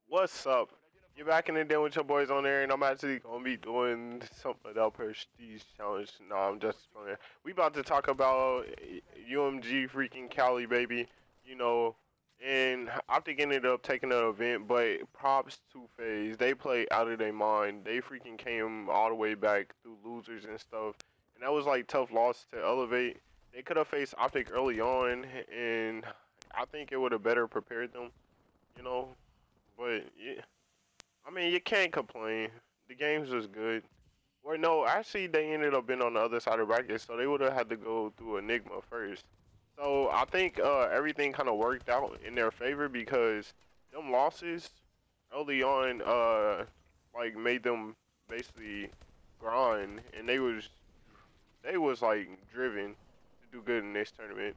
What's up? You're back in the day with your boys on there, and I'm actually gonna be doing something about Prestige Challenge. No, I'm just playing. We about to talk about UMG freaking Cali, baby. You know, and Optic ended up taking the event, but props to FaZe. They played out of their mind. They freaking came all the way back through losers and stuff, and that was like tough loss to elevate. They could have faced Optic early on, and I think it would have better prepared them. You know, but yeah. I mean, you can't complain. The games was good. Or no, actually, they ended up being on the other side of the bracket, so they would have had to go through Enigma first. So I think everything kind of worked out in their favor because them losses early on, like made them basically grind, and they was like driven to do good in this tournament.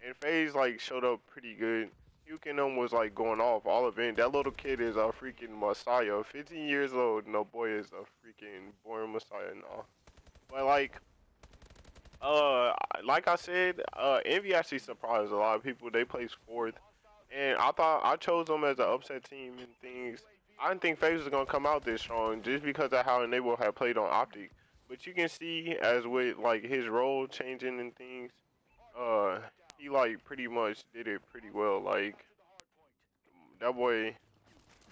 And FaZe like showed up pretty good. Hugh and them was like going off all event. That little kid is a freaking messiah. 15 years old, no boy is a freaking born messiah now. But uh, like I said, Envy actually surprised a lot of people. They placed fourth, and I thought I chose them as an upset team and things. I didn't think FaZe was gonna come out this strong just because of how Enable had played on Optic. But you can see as with like his role changing and things, uh, he like pretty much did it pretty well. Like that boy,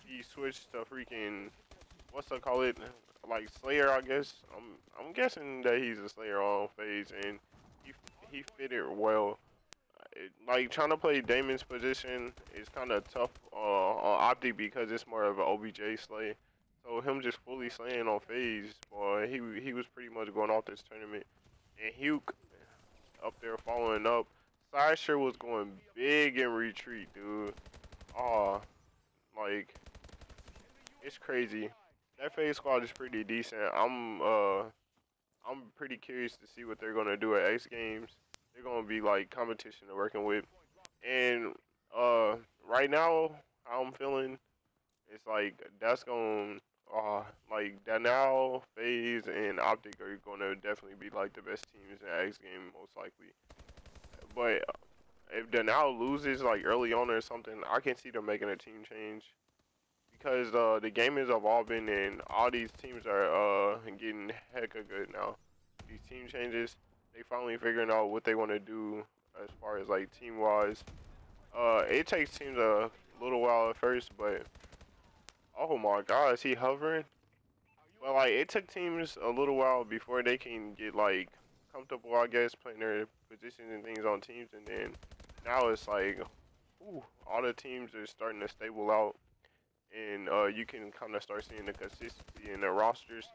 he switched to freaking what's I call it, like Slayer, I guess. I'm guessing that he's a Slayer on phase, and he fit it well. Like trying to play Damon's position is kind of tough on Optic because it's more of an OBJ slay. So him just fully slaying on phase, boy, he was pretty much going off this tournament. And Hugh up there following up. Sasher was going big in retreat, dude. Oh, like it's crazy. That FaZe squad is pretty decent. I'm pretty curious to see what they're gonna do at X Games. They're gonna be like competition to working with. And right now, how I'm feeling, it's like that's going like that now FaZe and Optic are gonna definitely be like the best teams in the X game most likely. But if Danao loses like early on or something, I can see them making a team change because the game is evolving and all these teams are getting hecka good now. These team changes, they finally figuring out what they want to do as far as like team wise. It takes teams a little while at first, but oh my God, is he hovering? Well, like it took teams a little while before they can get like comfortable, I guess, playing their positions and things on teams, and then now it's like, ooh, all the teams are starting to stable out, and you can kind of start seeing the consistency in their rosters.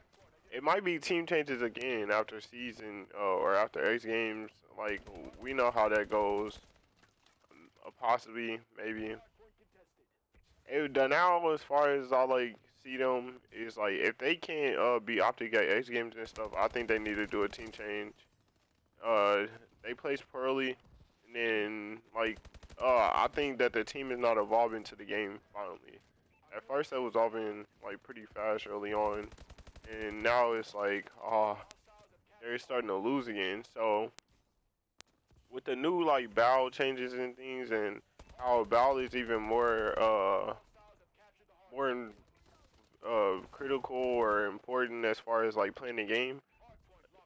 It might be team changes again after season or after X Games. Like we know how that goes. Possibly, maybe. It, now, as far as I like see them, is like if they can't be Optic at X Games and stuff, I think they need to do a team change. Uh, they placed poorly, and then like I think that the team is not evolving to the game finally. At first, they was evolving like pretty fast early on, and now it's like they're starting to lose again. So with the new like bow changes and things, and how bow is even more critical or important as far as like playing the game,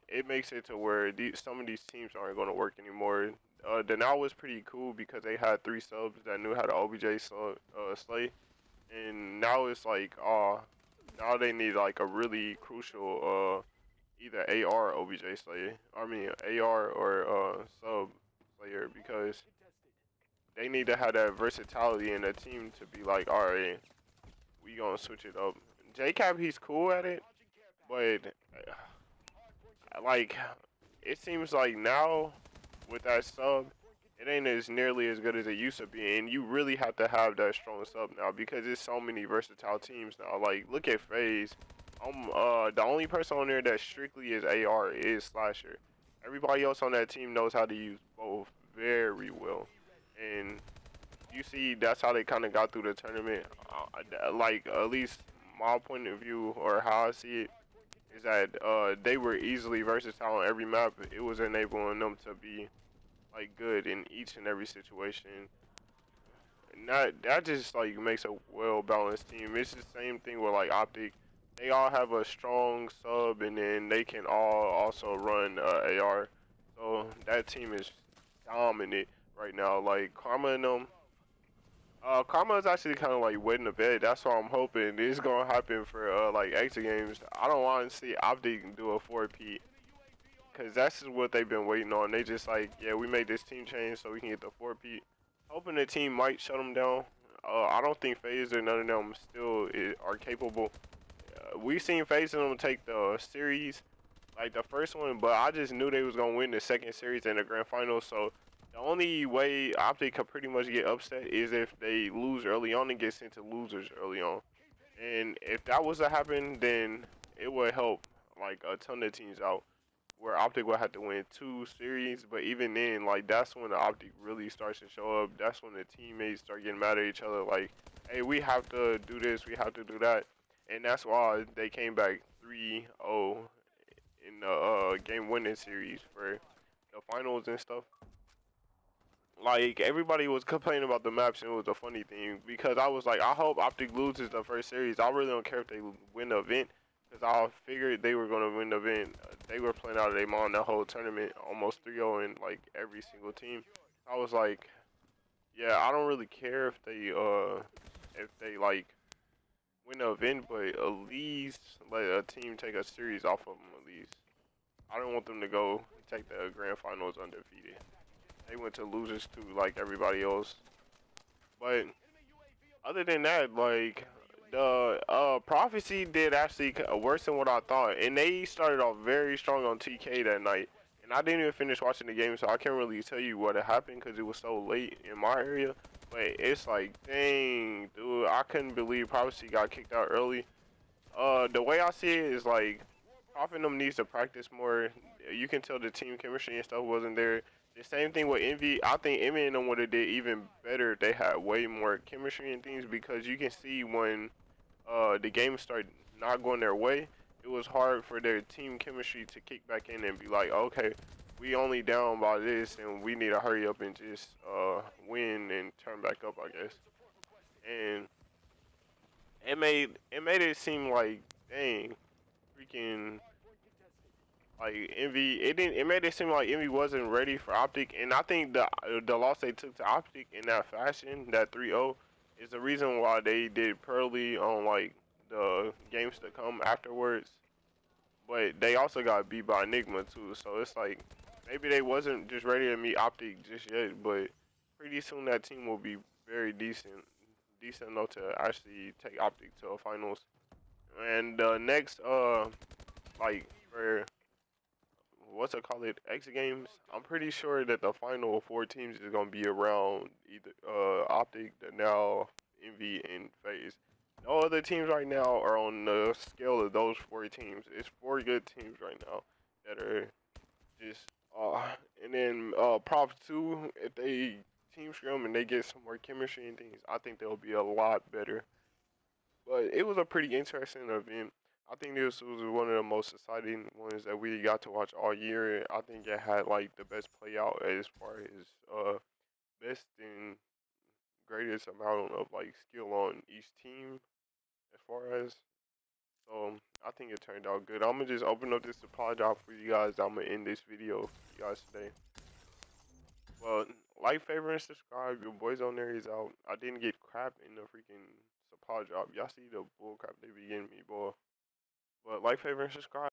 it makes it to where some of these teams aren't going to work anymore. The now was pretty cool because they had 3 subs that knew how to OBJ slay, and now it's like, now they need like a really crucial either AR or OBJ slay. I mean AR or sub slayer because they need to have that versatility in the team to be like, all right, we gonna switch it up. JCap, he's cool at it, but like it seems like now with that sub, it ain't as nearly as good as it used to be, and you really have to have that strong sub now because there's so many versatile teams now. Like look at FaZe. The only person on there that strictly is AR is Slasher. Everybody else on that team knows how to use both very well, and you see that's how they kind of got through the tournament. Like at least my point of view or how I see it is that they were easily versatile on every map. It was enabling them to be like good in each and every situation. And that just like makes a well balanced team. It's the same thing with like Optic. They all have a strong sub, and then they can all also run AR. So that team is dominant right now. Like Karma and them. Karma is actually kind of like wetting the bed. That's why I'm hoping it's gonna happen for like exit games. I don't want to see Optic do a 4P, cause that's just what they've been waiting on. They just like, yeah, we made this team change so we can get the 4P. Hoping the team might shut them down. I don't think FaZe or none of them still are capable. We seen FaZe and them take the series, like the first one, but I just knew they was gonna win the second series and the grand final. So the only way Optic could pretty much get upset is if they lose early on and get sent to losers early on. And if that was to happen, then it would help like a ton of teams out, where Optic will have to win 2 series. But even then, like that's when the Optic really starts to show up. That's when the teammates start getting mad at each other, like, hey, we have to do this, we have to do that. And that's why they came back 3-0 in the game winning series for the finals and stuff. Like everybody was complaining about the maps, and it was a funny thing because I was like, I hope Optic loses the first series. I really don't care if they win the event, because I figured they were gonna win the event. They were playing out of their mind that whole tournament, almost 3-0 in like every single team. I was like, yeah, I don't really care if they like win the event, but at least let a team take a series off of them at least. I don't want them to go take the grand finals undefeated. They went to losers too, like everybody else. But other than that, like the Prophecy did actually worse than what I thought, and they started off very strong on TK that night. And I didn't even finish watching the game, so I can't really tell you what had happened because it was so late in my area. But it's like, dang, dude, I couldn't believe Prophecy got kicked out early. The way I see it is like, Prophet and them needs to practice more. You can tell the team chemistry and stuff wasn't there. The same thing with Envy. I think Envy and them would have did even better if they had way more chemistry and things, because you can see when the game started not going their way, it was hard for their team chemistry to kick back in and be like, okay, we only down by this and we need to hurry up and just win and turn back up, I guess. And it made it seem like, dang, freaking, like Envy, it made it seem like Envy wasn't ready for Optic. And I think the loss they took to Optic in that fashion, that 3-0, is the reason why they did poorly on like the games to come afterwards. But they also got beat by Enigma too, so it's like maybe they wasn't just ready to meet Optic just yet, but pretty soon that team will be very decent enough to actually take Optic to a finals. And the next like for what's it called, exit games, I'm pretty sure that the final 4 teams is gonna be around either Optic, the now Envy, and FaZe. No other teams right now are on the scale of those 4 teams. It's 4 good teams right now that are just and then Prop 2, if they team scrum and they get some more chemistry and things, I think they'll be a lot better. But it was a pretty interesting event. I think this was one of the most exciting ones that we got to watch all year. I think it had like the best play out as far as best and greatest amount of like skill on each team as far as. So I think it turned out good. I'm gonna just open up this supply drop for you guys. I'm gonna end this video for you guys today. Well, like, favorite, and subscribe. Your boys on there is out. I didn't get crap in the freaking supply drop. Y'all see the bull crap they be getting me, boy. But like, favorite, and subscribe.